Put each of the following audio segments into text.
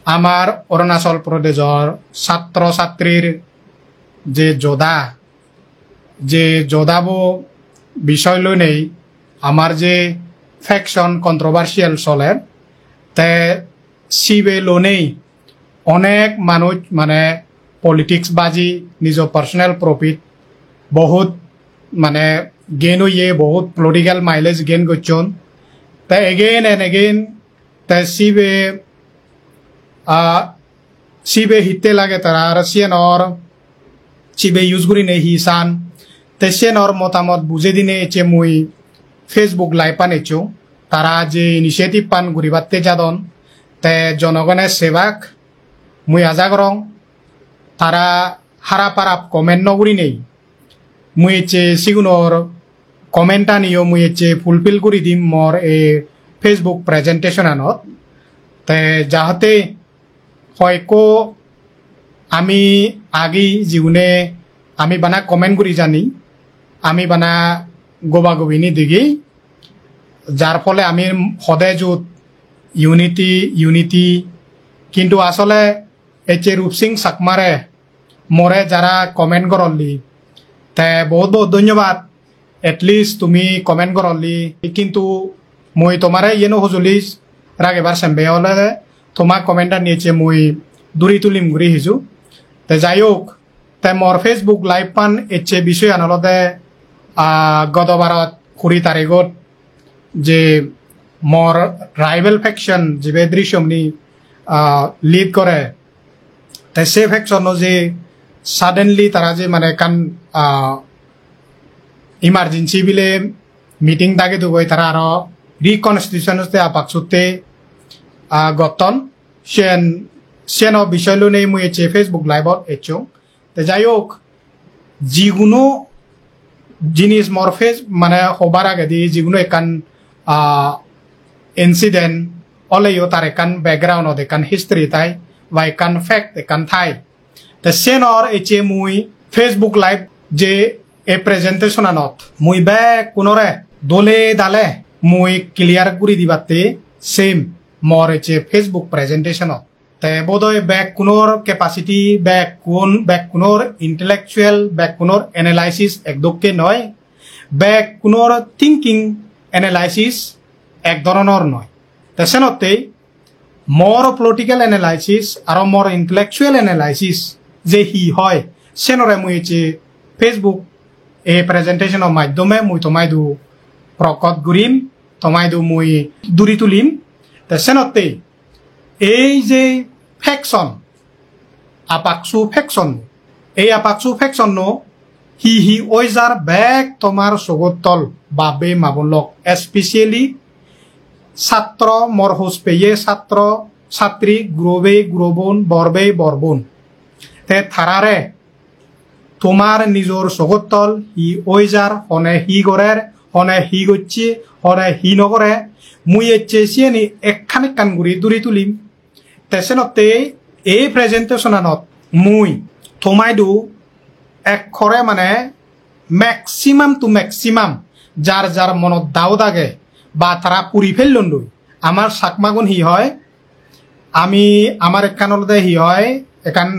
আমার অরুণাচল প্রদেশের ছাত্র ছাত্রীর যে যোদ্ধাবো বিষয় লৈ নেই আমার যে ফ্যাকশন কন্ট্রোভার্সিয়াল চলে তে সিবে লোনেই অনেক মানুষ মানে পলিটিক্স বাজি নিজ পার্সোনাল প্রফিট বহুত মানে গেইন হইয়ে বহুত পলিটিক্যাল মাইলেজ গেইন করছেন তে এগেইন এন্ড এগেইন তে সিবে হিতে লাগে তারা আর সিবে ইউজ করি নেই হিসান তে সেনর মতামত বুঝে দিনে এচে মুই ফেসবুক লাইভ পান এচো তারা যে ইনিশিয়েটিভ পান ঘুরিবাতে যাদন তে জনগণের সেবাক মুই আজা করং তারা হারা পারাপ কমেন্ট নগুরি নেই মুই এচে সিগুনোর কমেন্টটা নিও মুই এচে ফুলফিল করি দিম মোর এ ফেসবুক প্রেজেন্টেশন আনত তে যাহাতে হয়কো আমি আগি জীবনে আমি বানা কমেন্ট করি জানি আমি বানা গোবাগোবিনি দিগি যার ফলে আমি সদায় যুত ইউনিটি কিন্তু আসলে এচে রূপসিং চাকমারে মরে যারা কমেন্ট করলি তে বহুত বহুত ধন্যবাদ এটলিস্ট তুমি কমেন্ট করলি কিন্তু মই তোমারে ইয়েনো সজুলি রাগ এবার সেম্বে হলে তোমার কমেন্টটা নিয়েছে মই দূরি তুলিম ঘুরি হিজু তে যাই হোক তে মোর ফেসবুক লাইভ পান এচে বিষয় আনলতে গত ভারত 20 তারিখত যে মোর রাইভেল ফ্যাকশন যে দৃশ্যমনি লিড করে তে সে ফ্যাকশন যে সাডেনলি তারা যে মানে কান ইমার্জেন্সি বিলে মিটিং থাকে তো গই তারা আরো রিকনস্টিটিউশন আপাকসুতে গঠন সেন বিষয় লো নেই মুই এচে ফেসবুক লাইভত এচো তে যাই হোক যিকোনো জিনিস মোর ফেস মানে হবার আগে দিয়ে যিকোনো একান ইনসিডেন্ট অলেও তার একান ব্যাকগ্রাউন্ড একান হিস্ট্রি তাই বা একান ফ্যাক্ট একান থাই তে সেনর এচে মুই ফেসবুক লাইভ যে এ প্রেজেন্টেশন আনত মুই বে কোনরে দলে দালে মুই ক্লিয়ার করে দিবাতে সেম মোর এচে ফেসবুক প্রেজেন্টেশনত তে বোধহয় ব্যাক কোনোর ক্যাপাসিটি ব্যাক কোনোর ইন্টেলেকচুয়াল ব্যাক কোনোর এনালাইসিস একদমকে নয় ব্যাক কোনোর থিঙ্কিং এনালাইসিস এক ধরনের নয় তে সেনতে মোর পলিটিক্যাল এনালাইসিস আর মোর ইন্টেলেকচুয়াল এনালাইসিস যে হি হয় সেনরে মুই এচে ফেসবুক এই প্রেজেন্টেশনের মাধ্যমে মুই তোমায় দু প্রকট গুরিম তোমায় দু মুই দূরি তুলিম তে সেনতে এই যে ফ্যাকশন আপাকসু ফ্যাকশন এই আপাকসু ফ্যাকশন হি ওইজার ব্যাগ তোমার সগতল বাবে মাবলক স্পেশালি ছাত্র মরহুস পেয়ে ছাত্র ছাত্রী গ্রোবন বরবন তে থারারে তোমার নিজর সগতল হি ওইজার হনে হি গরের হনে হি গচ্ছে হনে হি নগরে মুই এচে সিয়ানি একখানে কানগুড়ি দূরি তুলিম তেসেনতে এই প্রেজেন্টেশনত মুই থমাইদু একখরে মানে ম্যাক্সিমাম টু ম্যাক্সিমাম যার যার মনত দাও দাগে বা তারা পুরি ফেললন আমার চাকমাগুন হি হয় আমি আমার এখানতে হি হয় এখান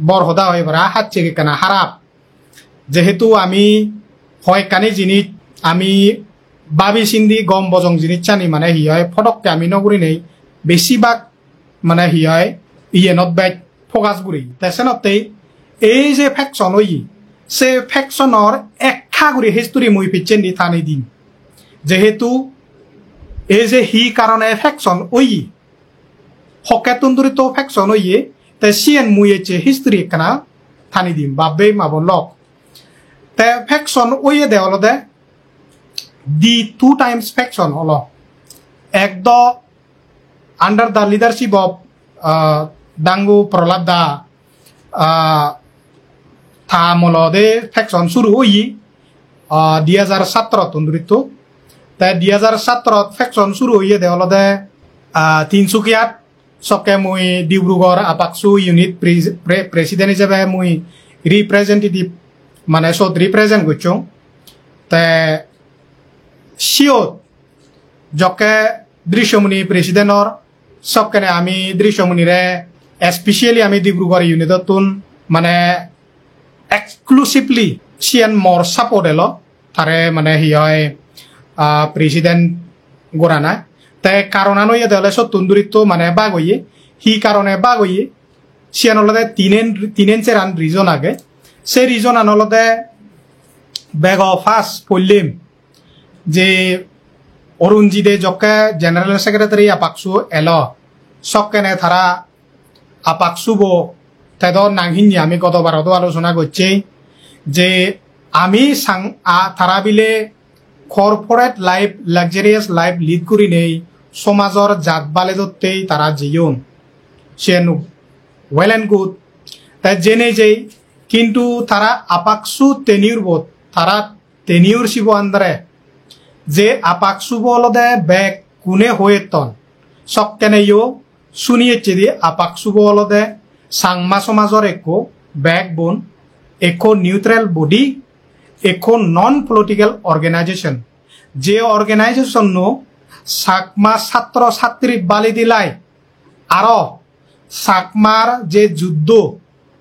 বর হদা হয় বরা হাত চেকে কেনা হারাপ যেহেতু আমি হয় কানি জিনিস আমি বাবি চিন্দি গম বজং জিনিস চানি মানে হি হয় ফটককে আমি নগরি নেই বেশিরভাগ মানে হি হয় ইয়েনত বাইক ফকাস গুড়ি তেসেনতে এই যে ফ্যাকশন ওই সে ফ্যাকশনের একখা গুড়ি হিস্টোরি মুই পিছেন দি থানি দিন যেহেতু এই যে হি কারণে ফ্যাকশন ওই হকেতুন্দুরিত ফ্যাকশন ওই তে সিয়েন মুই এচে হিস্টোরি একখানা থানি দিম বাবে মাবলক তে ফ্যাকশন ওই দে হলো দে দি 2 times faction holo ek do under the leadership of Dangu Prahlad Da tha molode faction shuru hoyi 2017 tunduritu ta 2017 faction shuru hoye de holode Tinsukiat sokke mui Dibrugarh Apaksu unit president hisabe mui representative মানে সত represent করছো তে সিওত জকে দৃশ্যমণি প্রেসিডেন্টর সবকেনে আমি দৃশ্যমণিরে specially আমি ডিব্ৰুগড় ইউনিটতোন মানে exclusively Sean মর support এলো তারে মানে হি হয় প্রেসিডেন্ট গোরানা তাই কারণানো ইয়ে দেওয়ালে সত্যুন্দুরিত মানে বাগ হইয়ে হি কারণে বাগ হইয়ে সিয়ান হলদে তিনেন চেরান রিজন আগে সেই রিজন আনলদে বেগ ফার্স্ট পড়লিম যে অরুণজিদে যকে জেনারেল সেক্রেটারি আপাকসু এলো সকেনে তারা আপাকসুব তাদের নাংহিনী আমি গতবারতো আলোচনা করছি যে আমি তারা বিলে corporate life luxurious life lead করি নেই সমাজর জাত বালে ধরতেই তারা জীবন সে ওয়েল অ্যান্ড গুড তাই জেনে যেই কিন্তু তারা আপাকসু তেনিউর বোধ তারা তেনিউর শিব আন্দারে যে আপাকসু বলদে ব্যাগ কোনে হয়ে তন সকেনে ইও শুনিয়েছে দিয়ে আপাকসু বলদে সাংমা সমাজর একো ব্যাক বোন একো নিউট্রাল বডি একো নন পলিটিক্যাল অর্গানাইজেশন যে অর্গানাইজেশন সাকমা ছাত্র ছাত্রী বালি দিলাই আরো সাকমার যে যুদ্ধ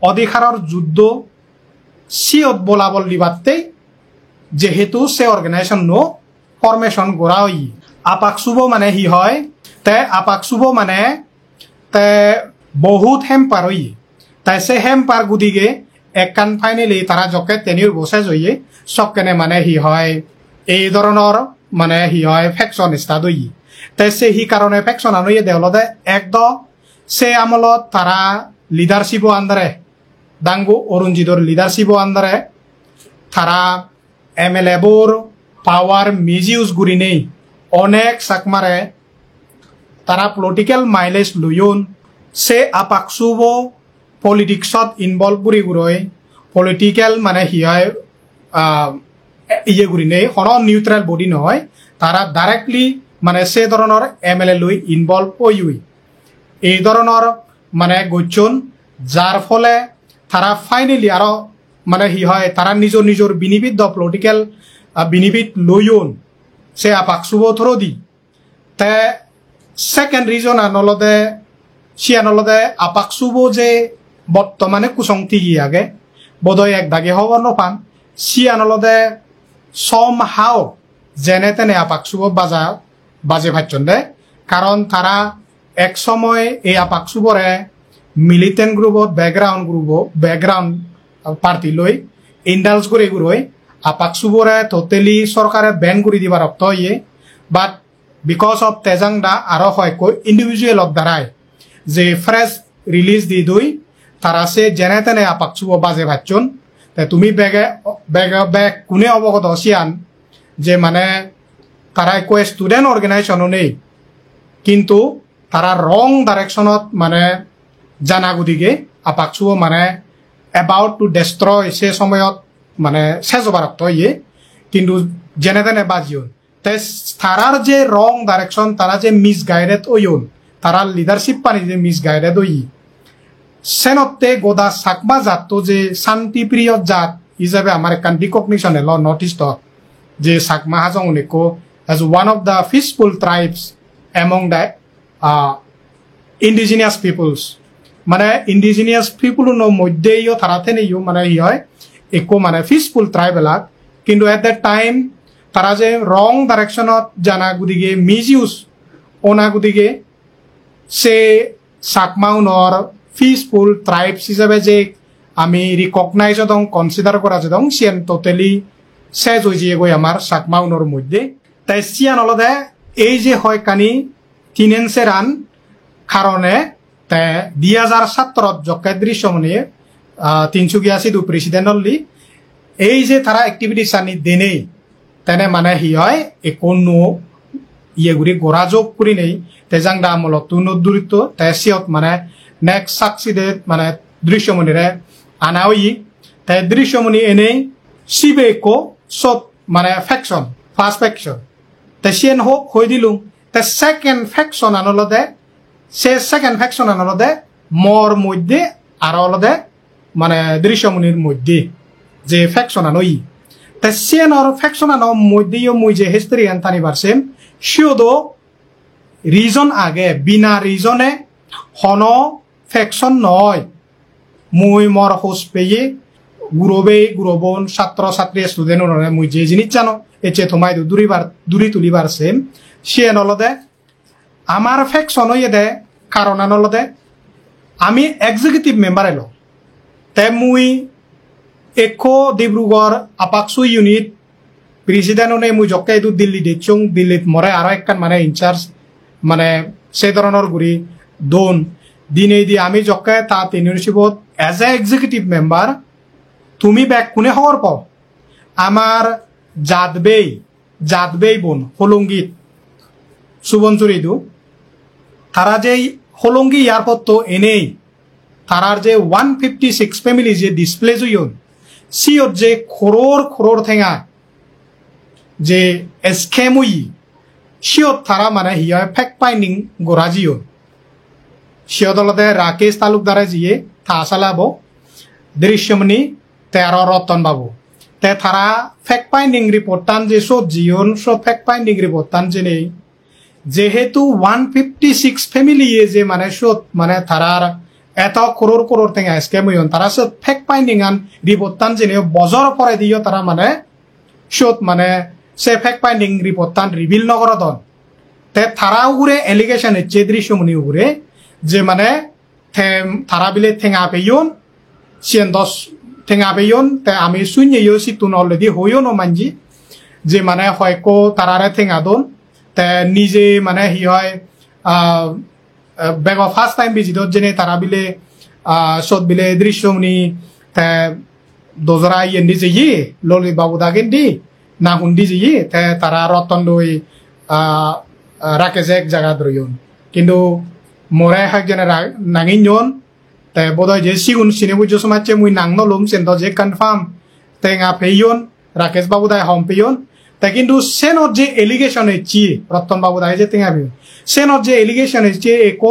অধিকারর যুদ্ধ সিয়ত বলাবল দিবাতে যেহেতু সে অর্গানাইজেশন ফরমেশন গড়া হই আপাকসুব মানে হি হয় তে আপাকসুব মানে তে বহুত হেম্পার হই তাই সে হেম্পার গুদিকে একান ফাইনালি তারা যকে তেনির বসে জয়ে সবকেনে মানে হি হয় এই ধরনের মানে হি হয় ফেকশন স্টার্ট হই তাই সে হি কারণে ফেকশন আনুয়ে দেওলদে একদম সে আমলত তারা লিডারশিপ আন্দারে দাঙ্গু অরুণজিদর লিডারশিপ আন্দারে তারা এমএলএ বোর পাওয়ার মিসইউজ করি নেই অনেক সাকমারে তারা পলিটিক্যাল মাইলেজ লুয়ন সে আপাকসুব পলিটিক্সত ইনভলভ করি গুরই পলিটিক্যাল মানে হি হয় ইয়ে করি নেই হন নিউট্রাল বডি নহয় তারা ডাইরেক্টলি মানে সে ধরনের এমএলএ লই ইনভলভ হই এই ধরনের মানে গচ্ছন যার ফলে তারা ফাইনালি আরো মানে হি হয় তারা নিজর নিজর বিনিবিদ পলিটিক্যাল বিনিবিদ লইন সে আপাকসুব থ্রো দি তে সেকেন্ড রিজন আনলদে সি আনলদে আপাকসুব যে বর্তমানে কুসংতি গিয়াগে বোধহয় এক দাগে হব নপান সি আনলদে সম হাও যেনে তেনে আপাকসুব বাজে ভাচ্ছন দে কারণ তারা এক সময় এই আপাকসুবরে মিলিটেন্ট গ্রুপত ব্যাকগ্রাউন্ড পার্টি লই ইন্ডালস করে গুরই আপাকসুবরে টোটালি সরকারে ব্যান করে দিবার অর্থ ইয়ে বাট বিকজ অফ তেজাংদা আরো হয় কই ইন্ডিভিজুয়াল দ্বারাই যে ফ্রেশ রিলিজ দি দুই তারা সে যেনে তেনে আপাকসুব বাজে ভাচ্ছন তুমি ব্যাগ কোনে অবগত হসিয়ান যে মানে তারা কয় স্টুডেন্ট অর্গানাইজেশনও নেই কিন্তু তারা রং ডাইরেকশনত মানে জানা গুদিকে আপাকসুব মানে এবাউট টু ডেস্ট্রয় সে সময়ত মানে শেষ হবার অর্থ ইয়ে কিন্তু যেনে তেনে বাজিয়ন তাই তারার যে রং ডাইরেকশন তারা যে মিসগাইডেড ওয়ন তারা লিডারশিপ পানি যে মিসগাইডেড ওই সেনতে গোদা সাকমা জাত যে শান্তিপ্রিয় জাত হিসাবে আমার একখান রিকগনিশন এলো নর্থ ইস্টত যে সাকমা Hajong উনিকো as one of the peaceful tribes among the indigenous peoples মানে indigenous people no মধ্যেও তারাতে নেইও মানে ই হয় একো মানে পিসফুল ট্রাইব এলাক কিন্তু এট দ্যাট টাইম তারা যে রং ডাইরেকশনত জানা গুদিকে মিসইউজ ওনা গুদিকে সে সাকমাউনর পিসফুল ট্রাইবস হিসাবে যে আমি রিকগনাইজ দং কনসিডার করা যে দং সিয়ান টোটালি শেষ হয়ে যায় গই আমার সাকমাউনর মধ্যে তাই সিয়ান অলদে এই যে হয় কানি তিনেন্সে রান কারণে তাই 2017 যকে দৃশ্যমনে তিনচুকিয়া সিধু প্রেসিডেন্ট হলি এই যে তারা অ্যাক্টিভিটিস আনি দেনেই তেনে মানে হি হয় কোনো ইয়ে গুড়ি গোড়াযোগ করি নেই তেজাং দা আমলত তুনদূরিত তাই সিয়ত মানে নেক্সট সাকসিডেড মানে দৃশ্যমণিরে আনা হই তাই দৃশ্যমণি এনেই শিবে কো সব মানে ফ্যাকশন ফার্স্ট ফ্যাকশন তাই সিয়েন হোক হয়ে দিলুম তাই সেকেন্ড ফ্যাকশন আনলদে সে সেকেন্ড ফ্যাকশন আনলদে মর মধ্যে আর অলদে মানে দৃশ্যমণির মধ্যে যে ফ্যাকশন আনই তাই সিয়েনর ফ্যাকশন আনো মধ্যেও মুই যে হিস্ট্রি আনতানি বারছেন সিওদো রিজন আগে বিনা রিজনে হন ফেকশন নয় মুই মর হোস পেয়ে গুরবে গুরবন ছাত্র ছাত্রী স্টুডেন্ট মুই যে জিনিস জানো এচে তোমায় দূরি তুলিবার সেম সে নলদে আমার ফেকশন হয়ে দে কারণ নলদে আমি এক্সিকিউটিভ মেম্বার এলো তে মুই একো ডিব্ৰুগড় আপাকসু ইউনিট প্রেসিডেন্ট মুই জকে দিল্লি দেখছুং দিল্লিত মরে আরো একখান মানে ইনচার্জ মানে সেই ধরনের গুড়ি দোন দিনে দি আমি জকে তাত ইউনিভার্সিটিত এজ এ এক্সিকিউটিভ মেম্বার তুমি ব্যাক কোনে খবর পাও আমার জাতবেই বোন হলঙ্গীত সুবনচুরিদু তারা যে হলঙ্গি এয়ারপোর্ট তো এনেই তারার যে 156 ফ্যামিলি যে ডিসপ্লেজ হইন সিওর যে খোরোর ঠেঙা যে স্কেম হই সিওর তারা মানে হিয়া ফেক্ট ফাইন্ডিং গোরাজিও সিও দলতে রাকেশ তালুকদারে জিয়ে থা চালাব দৃশ্যমণি 13 রতন বাবু তে তারা ফেক্ট ফাইন্ডিং রিপোর্ট টান যে সব জিওন সব ফেক্ট ফাইন্ডিং রিপোর্ট টান যে নেই যেহেতু 156 ফ্যামিলি যে মানে সব মানে তারার এত খোরোর ঠেঙা স্কেম হইন তারা সব ফেক্ট ফাইন্ডিং আন রিপোর্ট টান যে বজর পরে দিও তারা মানে সব মানে সে ফেক্ট ফাইন্ডিং রিপোর্ট টান রিভিল নগর দন তে তারা উগুরে এলিগেশন হচ্ছে দৃশ্যমণি উগুরে যে মানে তারা বিলে ঠেঙা পেয়ন সিয়েন 10 ঠেঙা পেয়ন তে আমি শূন্য সিটুন অলরেডি হইও ন মানজি যে মানে হয়কো তারারে ঠেঙা দন তে নিজে মানে হি হয় বেগ ফার্স্ট টাইম ভিজিটত যেনে তারা বিলে সত বিলে দৃশ্যমণি তে দোজরা ইয়েন্দি যে ইয়ে ললিত বাবু দাগেন দি না হুন্দি যে ইয়ে তে তারা রতন লই রাকেশ এক জায়গা ধরইন কিন্তু মরে হাকজনে নাঙিন তে বোধহয় যে সিগুন সিনে বুঝো সমাজে মুই নাং নলুম সেন যে কনফার্ম তেঙা পেয়ন রাকেশ বাবু দায় হম পেয়ন তা কিন্তু সেনত যে এলিগেশন হচ্ছে রতন বাবু দায় যে তেঙা পেয়ন সেনত যে এলিগেশন হচ্ছে একো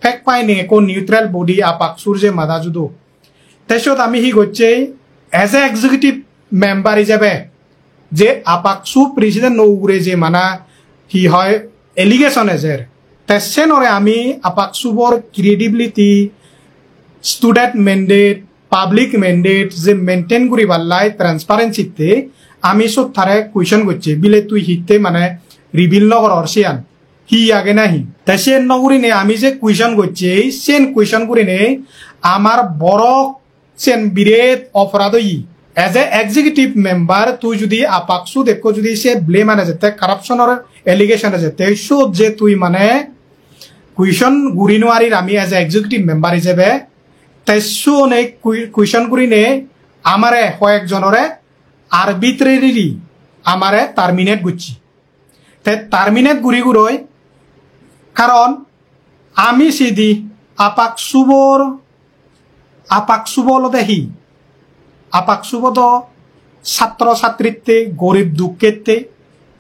ফেক্ট ফাইন্ডিং একো নিউট্রাল বডি আপাকসুর যে মাদা যুদো তেসত আমি হি করছে এজ এ এক্সিকিউটিভ মেম্বার হিসাবে যে আপাকসু প্রেসিডেন্ট নৌগুরে যে মানা হি হয় এলিগেশন এজের তে সেনরে আমি আপাকসুবর ক্রেডিবিলিটি স্টুডেন্ট মেন্ডেট পাবলিক মেন্ডেট যে মেনটেন করি পারলাই ট্রান্সপারেন্সিতে আমি সব তারে কুয়েশন করছে বিলে তুই হিতে মানে রিভিল নগর অর্শিয়ান হি আগে নাহি তাই সেন নগরী নে আমি যে কুয়েশন করছি সেন কুয়েশন করি নে আমার বড় সেন বিরেট অপরাধ ই এজ এ এক্সিকিউটিভ মেম্বার তুই যদি আপাকসু দেখো যদি সে ব্লেম আনে যেতে কারাপশনের এলিগেশন আছে তে সব যে তুই মানে কুয়েশন গুড়ি নোয়ারির আমি এজ এ এক্সিকিউটিভ মেম্বার হিসেবে তাই শুনে কুয়েশন করি নে আমারে কয়েকজনরে আরবিট্রেরিলি আমারে টার্মিনেট গুচ্ছি তাই টার্মিনেট গুড়ি গুড়োয় কারণ আমি সিদি আপাকসুবল দেখি আপাকসুবদ ছাত্র ছাত্রীতে গরিব দুঃখেতে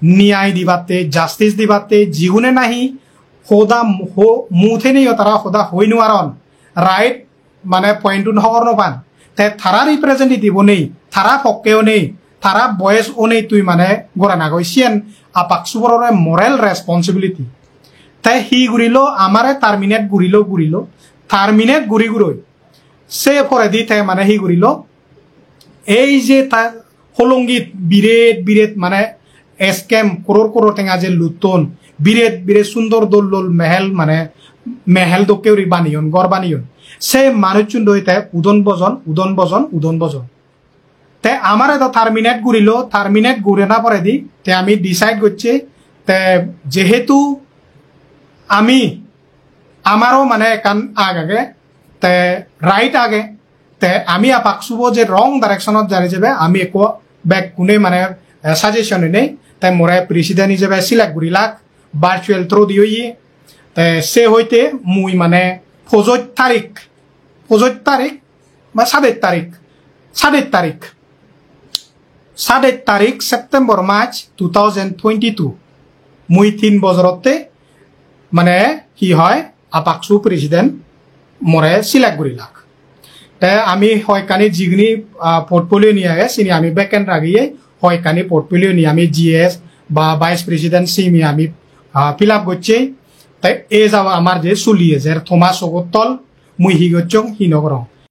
ন্যায় দিবাতে জাস্টিস দিবাতে জিগুনে নাহি হোদা মুথে নেই তারা হোদা হই নোয়ারন রাইট মানে পয়েন্ট নহর নপান তে থারা রিপ্রেজেন্টেটিভ নেই থারা পক্ষেও নেই থারা বয়স ও নেই তুই মানে গোড়া না গইছেন আপাকসুবর মরেল রেসপন্সিবিলিটি তাই হি ঘুরিল আমারে টার্মিনেট ঘুরিল টার্মিনেট ঘুরোই সে পরে দি তাই মানে হি ঘুরিল এই যে তার হলঙ্গীত বিরেট মানে স্ক্যাম করোর টেঙা যে লুটন বিরেট সুন্দর দোল মেহেল মানে মেহেল দোকেউরি বানিয়ন গড় বানিয়ন সে মানুষ চুন্ড তাই উদন বজন তে আমার তো টার্মিনেট ঘুরে না পরে দি তে আমি ডিসাইড করছি তে যেহেতু আমি আমারও মানে কান আগে তে রাইট আগে তে আমি আপাকসুব যে রং ডাইরেকশনত জানি যাবে আমি একো ব্যাক কোনে মানে সাজেশন নেই তাই মোরে প্রেসিডেন্ট হিসেবে সিলেক্ট করিলাক ভার্চুয়াল থ্রু দিয়ে তে সে হইতে মুই মানে ফজর তারিখ বা 7 তারিখ সেপ্টেম্বর মার্চ 2022 মুই 3 বছরতে মানে কি হয় আপাকসু প্রেসিডেন্ট মোরে সিলেক্ট করিলাক তে আমি হয়কানি জিগনি পোর্টফোলিও নিয়ে আগে চিনি আমি ব্যাকএন্ড রাগিয়ে হয়কানি পোর্টফোলিও নিয়ে আমি জিএস বা ভাইস প্রেসিডেন্ট সিমি আমি ফিল আপ করছি তাই এ যাওয়া আমার যে চলিয়ে যে থমা চকুর তল মুই হিগচং হিনগর